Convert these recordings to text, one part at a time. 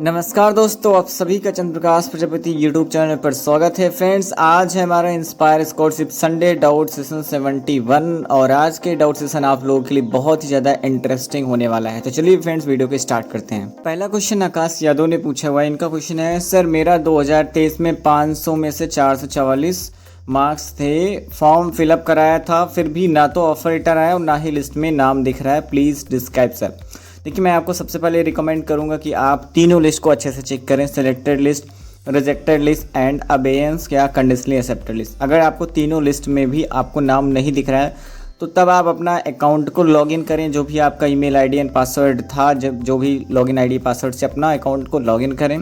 नमस्कार दोस्तों, आप सभी का चंद्र प्रकाश प्रजापति यूट्यूब चैनल पर स्वागत है। फ्रेंड्स, आज है हमारा inspire scholarship Sunday doubt session 71 और आज के डाउट सेशन आप लोगों के लिए बहुत ही ज़्यादा इंटरेस्टिंग होने वाला है। तो चलिए फ्रेंड्स, वीडियो को स्टार्ट करते हैं। पहला क्वेश्चन आकाश यादव ने पूछा हुआ है। इनका क्वेश्चन है, सर मेरा 2023 में 500 में से 444 मार्क्स थे, फॉर्म फिलअप कराया था, फिर भी ना तो ऑफर लेटर आया और ना ही लिस्ट में नाम दिख रहा है, प्लीज़ डिस्क्राइब सर। देखिए, मैं आपको सबसे पहले रिकमेंड करूंगा कि आप तीनों लिस्ट को अच्छे से चेक करें, selected list, rejected list and abeyance या कंडीशनली एक्सेप्टेड लिस्ट। अगर आपको तीनों लिस्ट में भी आपको नाम नहीं दिख रहा है तो तब आप अपना अकाउंट को लॉगिन करें, जो भी आपका ईमेल आईडी एंड पासवर्ड था, जो भी लॉगिन आईडी पासवर्ड से अपना अकाउंट को लॉगिन करें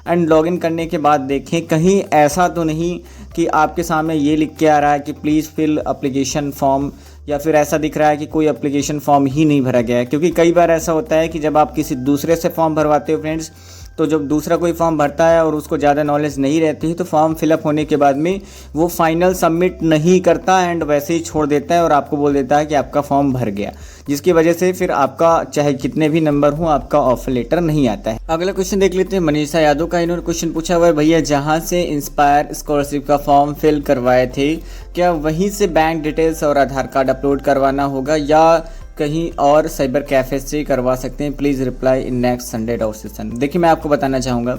एंड लॉगिन करने के बाद देखें कहीं ऐसा तो नहीं कि आपके सामने ये लिख के आ रहा है कि प्लीज़ फिल एप्लीकेशन फॉर्म, या फिर ऐसा दिख रहा है कि कोई एप्लीकेशन फॉर्म ही नहीं भरा गया है। क्योंकि कई बार ऐसा होता है कि जब आप किसी दूसरे से फॉर्म भरवाते हो फ्रेंड्स, तो जब दूसरा कोई फॉर्म भरता है और उसको ज़्यादा नॉलेज नहीं रहती है तो फॉर्म फिलअप होने के बाद में वो फाइनल सबमिट नहीं करता एंड वैसे ही छोड़ देता है और आपको बोल देता है कि आपका फॉर्म भर गया, जिसकी वजह से फिर आपका चाहे कितने भी नंबर हों आपका ऑफर लेटर नहीं आता है। अगला क्वेश्चन देख लेते हैं मनीषा यादव का। इन्होंने क्वेश्चन पूछा हुआ है, भैया जहाँ से इंस्पायर स्कॉलरशिप का फॉर्म फिल करवाए थे क्या वहीं से बैंक डिटेल्स और आधार कार्ड अपलोड करवाना होगा या कहीं और साइबर कैफे से करवा सकते हैं? Please reply in next Sunday doubt session. देखिए, मैं आपको बताना चाहूँगा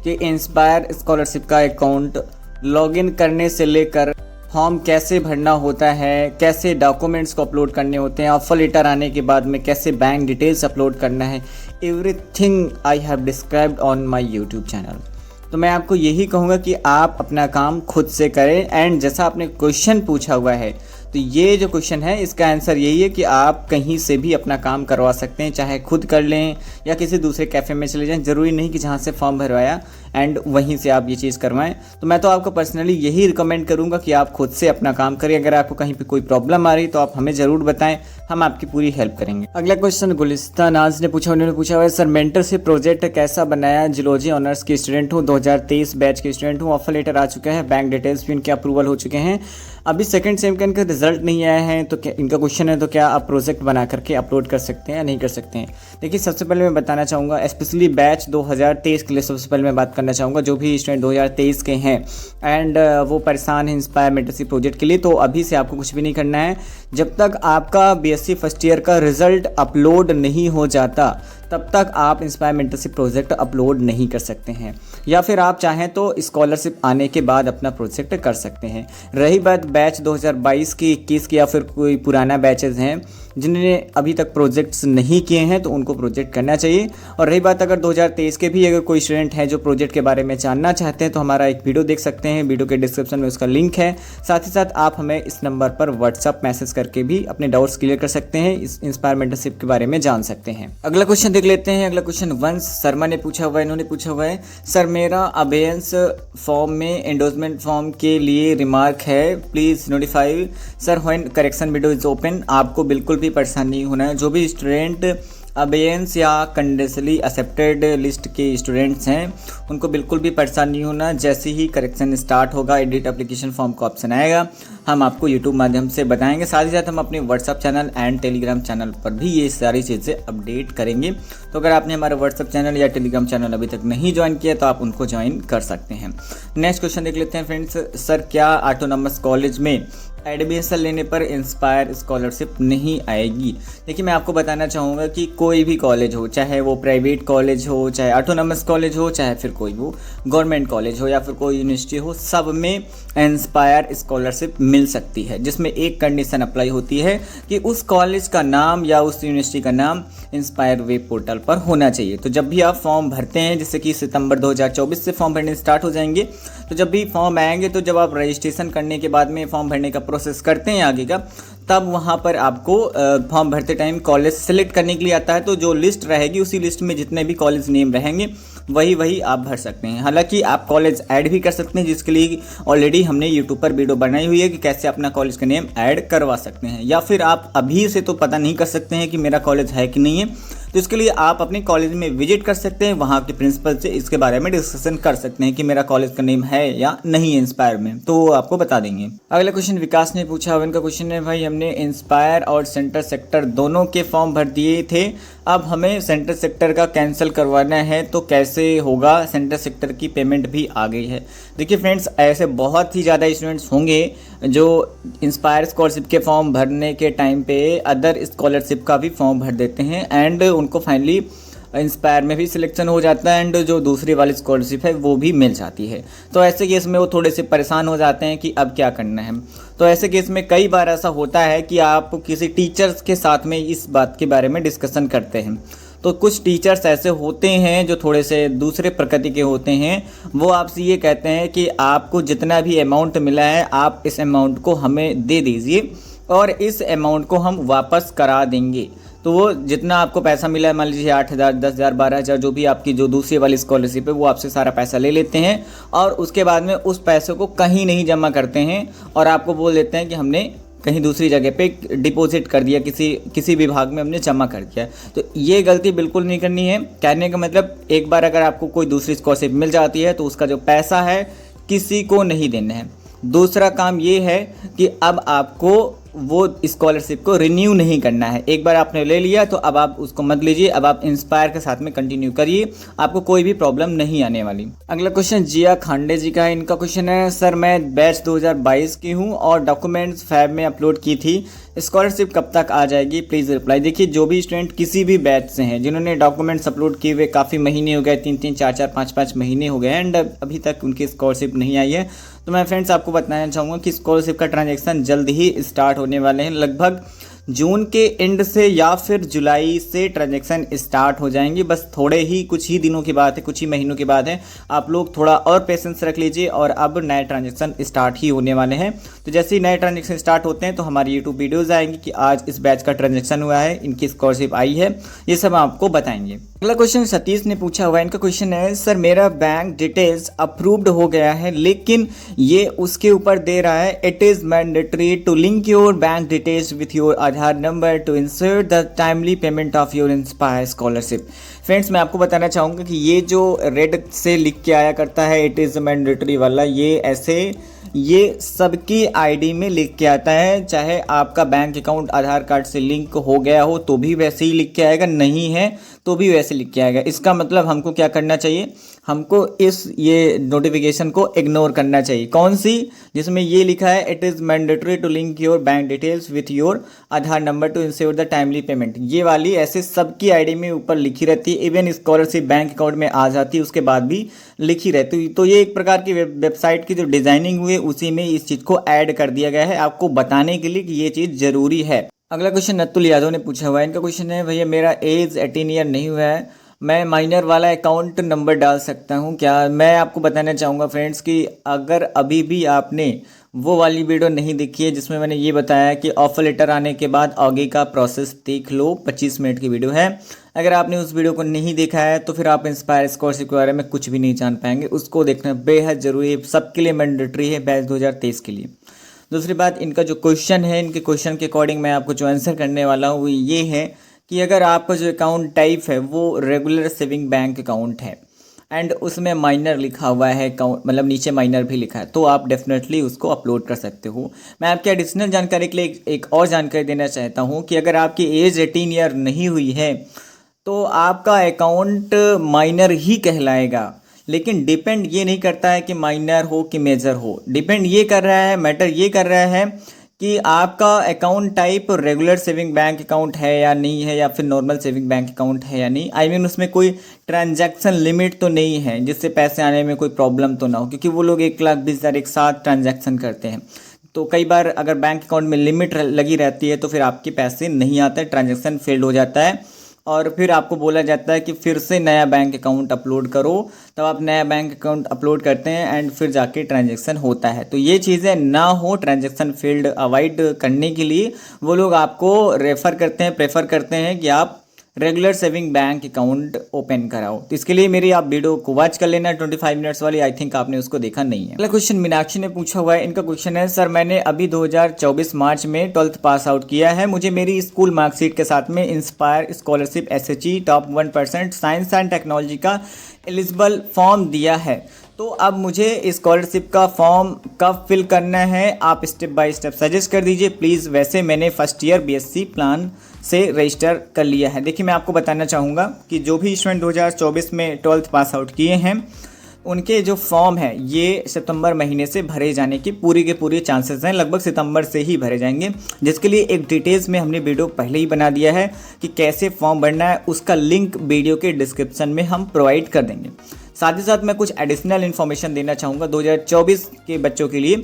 कि इंस्पायर स्कॉलरशिप का अकाउंट लॉगिन करने से लेकर फॉर्म कैसे भरना होता है, कैसे डॉक्यूमेंट्स को अपलोड करने होते हैं, ऑफर लेटर आने के बाद में कैसे बैंक डिटेल्स अपलोड करना है, everything I have described on my YouTube channel. तो मैं आपको यही कहूँगा कि आप अपना काम खुद से करें एंड जैसा आपने क्वेश्चन पूछा हुआ है, तो ये जो क्वेश्चन है इसका आंसर यही है कि आप कहीं से भी अपना काम करवा सकते हैं, चाहे खुद कर लें या किसी दूसरे कैफ़े में चले जाएं। ज़रूरी नहीं कि जहाँ से फॉर्म भरवाया एंड वहीं से आप ये चीज़ करवाएं। तो मैं तो आपको पर्सनली यही रिकमेंड करूँगा कि आप खुद से अपना काम करें। अगर आपको कहीं पे कोई प्रॉब्लम आ रही तो आप हमें ज़रूर बताएं, हम आपकी पूरी हेल्प करेंगे। अगला क्वेश्चन गुलिस्ता नाज ने पूछा। उन्होंने पूछा हुआ है, सर मेंटरशिप प्रोजेक्ट कैसा बनाया? जियोलॉजी ऑनर्स की स्टूडेंट हूँ, 2023 बैच की स्टूडेंट हूँ, ऑफर लेटर आ चुका है, बैंक डिटेल्स भी इनके अप्रूवल हो चुके हैं, अभी सेकंड सेम का इनका रिजल्ट नहीं आया है। तो क्या इनका क्वेश्चन है, तो क्या आप प्रोजेक्ट बना करके अपलोड कर सकते हैं या नहीं कर सकते हैं? देखिए, सबसे पहले मैं बताना चाहूँगा, स्पेशली बैच 2023 के लिए सबसे पहले मैं बात करना चाहूँगा, जो भी स्टूडेंट 2023 के हैं एंड वो परेशान है इंस्पायर मेंटरशिप प्रोजेक्ट के लिए, तो अभी से आपको कुछ भी नहीं करना है। जब तक आपका बीएससी फर्स्ट ईयर का रिजल्ट अपलोड नहीं हो जाता तब तक आप इंस्पायर मेंटरशिप प्रोजेक्ट अपलोड नहीं कर सकते हैं, या फिर आप चाहें तो स्कॉलरशिप आने के बाद अपना प्रोजेक्ट कर सकते हैं। रही बात बैच 2022 की, 21 की या फिर कोई पुराना बैचेस हैं जिन्होंने अभी तक प्रोजेक्ट्स नहीं किए हैं तो उनको प्रोजेक्ट करना चाहिए। और रही बात अगर 2023 के भी अगर कोई स्टूडेंट हैं जो प्रोजेक्ट के बारे में जानना चाहते हैं तो हमारा एक वीडियो देख सकते हैं, वीडियो के डिस्क्रिप्शन में उसका लिंक है। साथ ही साथ आप हमें इस नंबर पर व्हाट्सअप मैसेज करके भी अपने डाउट्स क्लियर कर सकते हैं, इस इंस्पायर मेंटरशिप के बारे में जान सकते हैं। अगला क्वेश्चन देख लेते हैं। अगला क्वेश्चन वंश शर्मा ने पूछा हुआ है। इन्होंने पूछा हुआ है, सर मेरा अबेयंस फॉर्म में एंडोर्समेंट फॉर्म के लिए रिमार्क है, please notify sir when correction window is open. आपको बिल्कुल भी परेशान नहीं होना है। जो भी स्टूडेंट अबेयंस या कंडीशनली एक्सेप्टेड लिस्ट के स्टूडेंट्स हैं उनको बिल्कुल भी परेशान नहीं होना। जैसे ही करेक्शन स्टार्ट होगा, एडिट एप्लीकेशन फॉर्म का ऑप्शन आएगा, हम आपको यूट्यूब माध्यम से बताएंगे। साथ ही साथ हम अपने WhatsApp channel and Telegram channel पर भी ये सारी चीज़ें अपडेट करेंगे। तो अगर आपने हमारा व्हाट्सअप चैनल या टेलीग्राम चैनल अभी तक नहीं ज्वाइन किया तो आप उनको ज्वाइन कर सकते हैं। नेक्स्ट क्वेश्चन देख लेते हैं फ्रेंड्स। सर क्या ऑटोनॉमस कॉलेज में एडमिशन लेने पर इंस्पायर स्कॉलरशिप नहीं आएगी? देखिए, मैं आपको बताना चाहूँगा कि कोई भी कॉलेज हो, चाहे वो प्राइवेट कॉलेज हो, चाहे ऑटोनॉमस कॉलेज हो, चाहे फिर कोई वो गवर्नमेंट कॉलेज हो या फिर कोई यूनिवर्सिटी हो, सब में इंस्पायर स्कॉलरशिप मिल सकती है, जिसमें एक कंडीशन अप्लाई होती है कि उस कॉलेज का नाम या उस यूनिवर्सिटी का नाम इंस्पायर वेब पोर्टल पर होना चाहिए। तो जब भी आप फॉर्म भरते हैं, जैसे कि सितंबर 2024 से फॉर्म भरने स्टार्ट हो जाएंगे, तो जब भी फॉर्म आएंगे तो जब आप रजिस्ट्रेशन करने के बाद में फॉर्म भरने का प्रोसेस करते हैं आगे का, तब वहाँ पर आपको फॉर्म भरते टाइम कॉलेज सेलेक्ट करने के लिए आता है। तो जो लिस्ट रहेगी उसी लिस्ट में जितने भी कॉलेज नेम रहेंगे वही आप भर सकते हैं। हालांकि आप कॉलेज ऐड भी कर सकते हैं, जिसके लिए ऑलरेडी हमने यूट्यूब पर वीडियो बनाई हुई है कि कैसे अपना कॉलेज का नेम ऐड करवा सकते हैं। या फिर आप अभी से तो पता नहीं कर सकते हैं कि मेरा कॉलेज है कि नहीं है, तो इसके लिए आप अपने कॉलेज में विजिट कर सकते हैं, वहाँ के प्रिंसिपल से इसके बारे में डिस्कशन कर सकते हैं कि मेरा कॉलेज का नेम है या नहीं है इंस्पायर में, तो वो आपको बता देंगे। अगला क्वेश्चन विकास ने पूछा, उनका क्वेश्चन है, भाई हमने इंस्पायर और सेंटर सेक्टर दोनों के फॉर्म भर दिए थे, अब हमें सेंट्रल सेक्टर का कैंसिल करवाना है तो कैसे होगा, सेंट्रल सेक्टर की पेमेंट भी आ गई है। देखिए फ्रेंड्स, ऐसे बहुत ही ज़्यादा स्टूडेंट्स होंगे जो इंस्पायर स्कॉलरशिप के फॉर्म भरने के टाइम पे अदर स्कॉलरशिप का भी फॉर्म भर देते हैं एंड उनको फाइनली इंस्पायर में भी सिलेक्शन हो जाता है एंड जो दूसरी वाली स्कॉलरशिप है वो भी मिल जाती है। तो ऐसे केस में वो थोड़े से परेशान हो जाते हैं कि अब क्या करना है। तो ऐसे केस में कई बार ऐसा होता है कि आप किसी टीचर्स के साथ में इस बात के बारे में डिस्कशन करते हैं। तो कुछ टीचर्स ऐसे होते हैं जो थोड़े से दूसरे प्रकृति के होते हैं, वो आपसे ये कहते हैं कि आपको जितना भी अमाउंट मिला है आप इस अमाउंट को हमें दे दीजिए और इस अमाउंट को हम वापस करा देंगे। तो वो जितना आपको पैसा मिला है, मान लीजिए 8,000, 10,000, 12,000 जो भी आपकी जो दूसरी वाली स्कॉलरशिप है, वो आपसे सारा पैसा ले लेते हैं और उसके बाद में उस पैसे को कहीं नहीं जमा करते हैं और आपको बोल देते हैं कि हमने कहीं दूसरी जगह पे डिपॉजिट कर दिया, किसी विभाग में हमने जमा कर दिया। तो ये गलती बिल्कुल नहीं करनी है। कहने का मतलब, एक बार अगर आपको कोई दूसरी स्कॉलरशिप मिल जाती है तो उसका जो पैसा है किसी को नहीं देना है। दूसरा काम ये है कि अब आपको वो स्कॉलरशिप को रिन्यू नहीं करना है। एक बार आपने ले लिया तो अब आप उसको मत लीजिए, अब आप इंस्पायर के साथ में कंटिन्यू करिए, आपको कोई भी प्रॉब्लम नहीं आने वाली। अगला क्वेश्चन जिया खांडे जी का है। इनका क्वेश्चन है, सर मैं बैच 2022 की हूँ और डॉक्यूमेंट्स फैब में अपलोड की थी, स्कॉलरशिप कब तक आ जाएगी, प्लीज़ रिप्लाई। देखिए, जो भी स्टूडेंट किसी भी बैच से हैं जिन्होंने डॉक्यूमेंट्स अपलोड किए हुए काफ़ी महीने हो गए, 3-3, 4-4, 5-5 महीने हो गए एंड अभी तक उनकी स्कॉलरशिप नहीं आई है, तो मैं फ्रेंड्स आपको बताना चाहूँगा कि स्कॉलरशिप का ट्रांजैक्शन जल्द ही स्टार्ट होने वाले हैं। लगभग जून के एंड से या फिर जुलाई से ट्रांजैक्शन स्टार्ट हो जाएंगे। बस थोड़े ही कुछ ही दिनों की बात है, कुछ ही महीनों की बात है। आप लोग थोड़ा और पेशेंस रख लीजिए और अब नए ट्रांजैक्शन स्टार्ट ही होने वाले हैं। तो जैसे ही नए ट्रांजैक्शन स्टार्ट होते हैं तो हमारी यूट्यूब वीडियोज़ आएंगी कि आज इस बैच का ट्रांजैक्शन हुआ है, इनकी स्कॉलरशिप आई है, ये सब आपको बताएंगे। अगला क्वेश्चन सतीश ने पूछा हुआ है। इनका क्वेश्चन है, सर मेरा बैंक डिटेल्स अप्रूव्ड हो गया है लेकिन ये उसके ऊपर दे रहा है it is mandatory to link your bank details with your Aadhaar number to ensure the timely payment of your Inspire scholarship. Friends, मैं आपको बताना चाहूँगा कि ये जो रेड से लिख के आया करता है इट इज़ मैंडेटरी वाला, ये सबकी आईडी में लिख के आता है। चाहे आपका बैंक अकाउंट आधार कार्ड से लिंक हो गया हो तो भी वैसे ही लिख के आएगा, नहीं है तो भी वैसे लिख के आएगा। इसका मतलब हमको क्या करना चाहिए, हमको ये नोटिफिकेशन को इग्नोर करना चाहिए। कौन सी? जिसमें ये लिखा है it is mandatory to link your bank details with your Aadhaar number to ensure the timely payment. ये वाली ऐसे सबकी आईडी में ऊपर लिखी रहती है, इवन स्कॉलरशिप बैंक अकाउंट में आ जाती है उसके बाद भी लिखी रहती है। तो ये एक प्रकार की वेबसाइट की जो डिज़ाइनिंग हुई है उसी में इस चीज़ को ऐड कर दिया गया है आपको बताने के लिए कि ये चीज़ ज़रूरी है। अगला क्वेश्चन नतुल यादव ने पूछा हुआ है। इनका क्वेश्चन है, भैया मेरा एज 18 ईयर नहीं हुआ है, मैं माइनर वाला अकाउंट नंबर डाल सकता हूं क्या? मैं आपको बताना चाहूँगा फ्रेंड्स कि अगर अभी भी आपने वो वाली वीडियो नहीं देखी है जिसमें मैंने ये बताया कि ऑफर लेटर आने के बाद आगे का प्रोसेस देख लो, 25 मिनट की वीडियो है। अगर आपने उस वीडियो को नहीं देखा है तो फिर आप इंस्पायर स्कॉलरशिप के बारे में कुछ भी नहीं जान पाएंगे। उसको देखना बेहद ज़रूरी है, सबके लिए मैंडेटरी है बैच 2023 के लिए। दूसरी बात, इनका जो क्वेश्चन है, इनके क्वेश्चन के अकॉर्डिंग मैं आपको जो आंसर करने वाला हूँ वो ये है कि अगर आपका जो अकाउंट टाइप है वो रेगुलर सेविंग बैंक अकाउंट है एंड उसमें माइनर लिखा हुआ है अकाउंट, मतलब नीचे माइनर भी लिखा है, तो आप डेफिनेटली उसको अपलोड कर सकते हो। मैं आपकी एडिशनल जानकारी के लिए एक और जानकारी देना चाहता हूँ कि अगर आपकी एज 18 ईयर नहीं हुई है तो आपका अकाउंट माइनर ही कहलाएगा। लेकिन डिपेंड ये नहीं करता है कि माइनर हो कि मेजर हो, डिपेंड ये कर रहा है, मैटर ये कर रहा है कि आपका account type regular saving bank account है या नहीं है, या फिर नॉर्मल सेविंग बैंक अकाउंट है या नहीं। आई मीन उसमें कोई ट्रांजैक्शन लिमिट तो नहीं है जिससे पैसे आने में कोई प्रॉब्लम तो ना हो, क्योंकि वो लोग 1,20,000 एक साथ ट्रांजैक्शन करते हैं। तो कई बार अगर बैंक अकाउंट में लिमिट लगी रहती है तो फिर आपके पैसे नहीं आते, ट्रांजैक्शन फेल्ड हो जाता है और फिर आपको बोला जाता है कि फिर से नया बैंक अकाउंट अपलोड करो। तब आप नया बैंक अकाउंट अपलोड करते हैं एंड फिर जाके ट्रांजैक्शन होता है। तो ये चीज़ें ना हो, ट्रांजैक्शन फील्ड अवॉइड करने के लिए वो लोग आपको प्रेफर करते हैं कि आप regular saving bank account open कराओ। तो इसके लिए मेरी आप वीडियो को वॉच कर लेना, 25 मिनट्स वाली, आई थिंक आपने उसको देखा नहीं है। अगला क्वेश्चन मीनाक्षी ने पूछा हुआ है। इनका क्वेश्चन है, सर मैंने अभी 2024 मार्च में 12th पास आउट किया है, मुझे मेरी स्कूल मार्कशीट के साथ में inspire scholarship SHE top 1% science and technology का एलिजिबल फॉर्म दिया है, तो अब मुझे स्कॉलरशिप का फॉर्म कब फिल करना है, आप स्टेप बाय स्टेप सजेस्ट कर दीजिए प्लीज़। वैसे मैंने फर्स्ट ईयर बीएससी प्लान से रजिस्टर कर लिया है। देखिए मैं आपको बताना चाहूँगा कि जो भी स्टूडेंट 2024 में 12th पास आउट किए हैं उनके जो फॉर्म है ये सितंबर महीने से भरे जाने की पूरी के पूरी चांसेस हैं, लगभग सितंबर से ही भरे जाएंगे, जिसके लिए एक डिटेल्स में हमने वीडियो पहले ही बना दिया है कि कैसे फॉर्म भरना है। उसका लिंक वीडियो के डिस्क्रिप्शन में हम प्रोवाइड कर देंगे। साथ ही साथ मैं कुछ एडिशनल इन्फॉर्मेशन देना चाहूँगा 2024 के बच्चों के लिए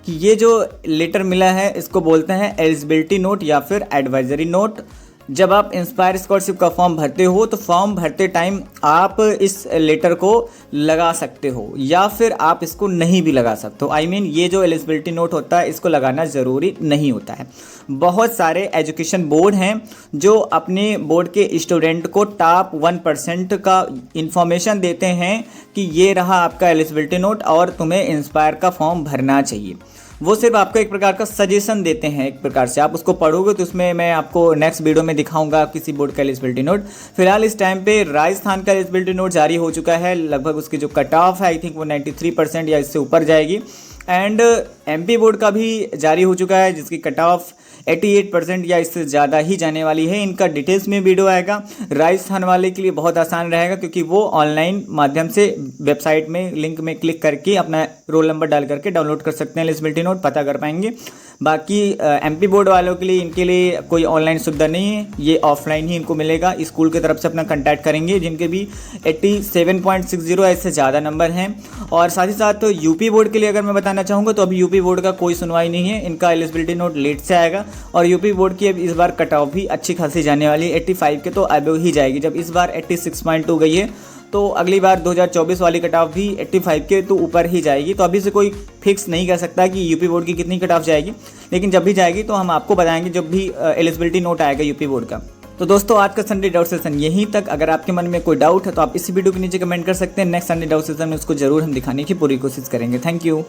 कि ये जो लेटर मिला है इसको बोलते हैं एलिजिबिलिटी नोट या फिर एडवाइजरी नोट। जब आप इंस्पायर स्कॉलरशिप का फॉर्म भरते हो तो फॉर्म भरते टाइम आप इस लेटर को लगा सकते हो या फिर आप इसको नहीं भी लगा सकते हो। ये जो एलिजिबिलिटी नोट होता है इसको लगाना ज़रूरी नहीं होता है। बहुत सारे एजुकेशन बोर्ड हैं जो अपने बोर्ड के स्टूडेंट को टॉप 1% का इंफॉर्मेशन देते हैं कि ये रहा आपका एलिजिबिलिटी नोट और तुम्हें इंस्पायर का फॉर्म भरना चाहिए। वो सिर्फ आपको एक प्रकार का सजेशन देते हैं, एक प्रकार से आप उसको पढ़ोगे तो उसमें मैं आपको नेक्स्ट वीडियो में दिखाऊंगा किसी बोर्ड का एलिजिबिलिटी नोट। फिलहाल इस टाइम पे राजस्थान का एलिजिबिलिटी नोट जारी हो चुका है, लगभग उसकी जो कट ऑफ है आई थिंक वो 93% या इससे ऊपर जाएगी। एंड एमपी बोर्ड का भी जारी हो चुका है जिसकी कट ऑफ 88% या इससे ज़्यादा ही जाने वाली है। इनका डिटेल्स में वीडियो आएगा। राजस्थान वाले के लिए बहुत आसान रहेगा क्योंकि वो ऑनलाइन माध्यम से वेबसाइट में लिंक में क्लिक करके अपना रोल नंबर डाल करके डाउनलोड कर सकते हैं, एलिजिबिलिटी नोट पता कर पाएंगे। बाकी एमपी बोर्ड वालों के लिए इनके लिए कोई ऑनलाइन सुविधा नहीं है, ये ऑफलाइन ही इनको मिलेगा। स्कूल की तरफ से अपना कॉन्टैक्ट करेंगे जिनके भी 87.60 ऐसे ज़्यादा नंबर हैं। और साथ ही साथ यूपी बोर्ड के लिए अगर मैं बताना चाहूँगा तो अभी यूपी बोर्ड का कोई सुनवाई नहीं है, इनका एलिजिबिलिटी नोट लेट से आएगा। और यूपी बोर्ड की अब इस बार कट ऑफ भी अच्छी खासी जाने वाली है, 85 के तो अबव ही जाएगी। जब इस बार 86.2 गई है तो अगली बार 2024 वाली कट ऑफ भी 85 के तो ऊपर ही जाएगी। तो अभी से कोई फिक्स नहीं कर सकता कि यूपी बोर्ड की कितनी कट ऑफ जाएगी, लेकिन जब भी जाएगी तो हम आपको बताएंगे जब भी एलिजिबिलिटी नोट आएगा यूपी बोर्ड का। तो दोस्तों आज का संडे डाउट सेशन यहीं तक। अगर आपके मन में कोई डाउट है तो आप इसी वीडियो के नीचे कमेंट कर सकते हैं। नेक्स्ट संडे डाउट सेशन में उसको जरूर हम दिखाने की पूरी कोशिश करेंगे। Thank you.